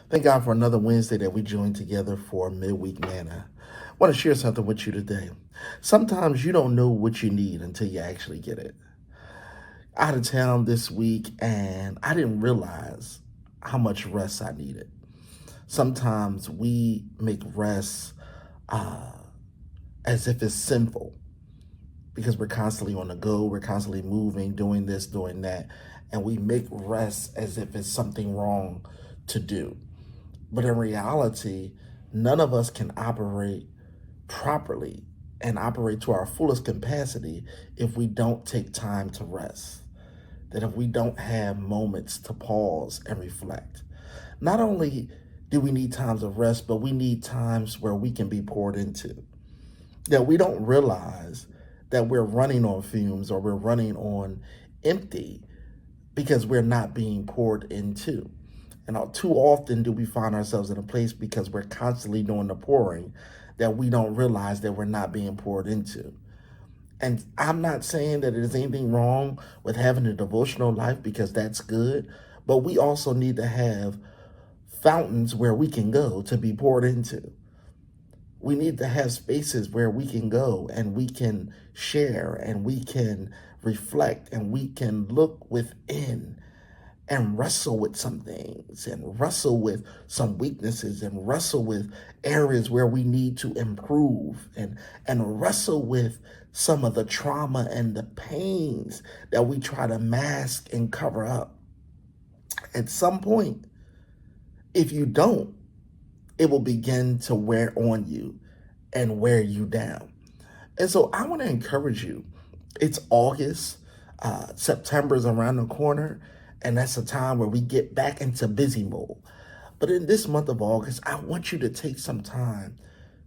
Thank God for another Wednesday that we join together for midweek manna. I want to share something with you today. Sometimes you don't know what you need until you actually get it. Out of town this week, and I didn't realize how much rest I needed. Sometimes we make rest uh, as if it's sinful because we're constantly on the go, we're constantly moving, doing this, doing that, and we make rest as if it's something wrong to do. But in reality, none of us can operate properly and operate to our fullest capacity if we don't take time to rest. That if we don't have moments to pause and reflect. Not only do we need times of rest, but we need times where we can be poured into. That we don't realize that we're running on fumes or we're running on empty because we're not being poured into. And too often do we find ourselves in a place because we're constantly doing the pouring that we don't realize that we're not being poured into. And I'm not saying that there's anything wrong with having a devotional life because that's good, but we also need to have fountains where we can go to be poured into. We need to have spaces where we can go and we can share and we can reflect and we can look within and wrestle with some things and wrestle with some weaknesses and wrestle with areas where we need to improve and wrestle with some of the trauma and the pains that we try to mask and cover up. At some point, if you don't, it will begin to wear on you and wear you down. And so I want to encourage you. It's August. September is around the corner, and that's a time where we get back into busy mode. But in this month of August, I want you to take some time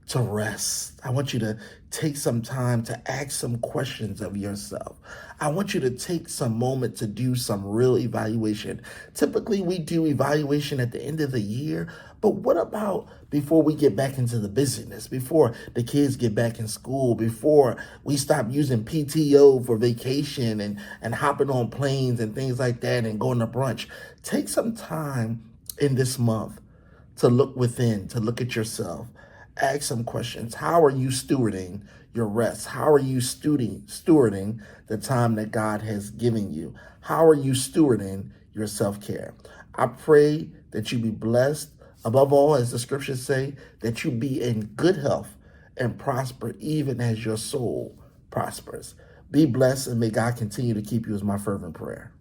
to rest. I want you to take some time to ask some questions of yourself. I want you to take some moment to do some real evaluation. Typically, we do evaluation at the end of the year, but what about before we get back into the busyness, before the kids get back in school, before we stop using PTO for vacation and hopping on planes and things like that and going to brunch? Take some time in this month to look within, to look at yourself. Ask some questions. How are you stewarding your rest? How are you stewarding the time that God has given you? How are you stewarding your self-care? I pray that you be blessed. Above all, as the scriptures say, that you be in good health and prosper even as your soul prospers. Be blessed and may God continue to keep you is my fervent prayer.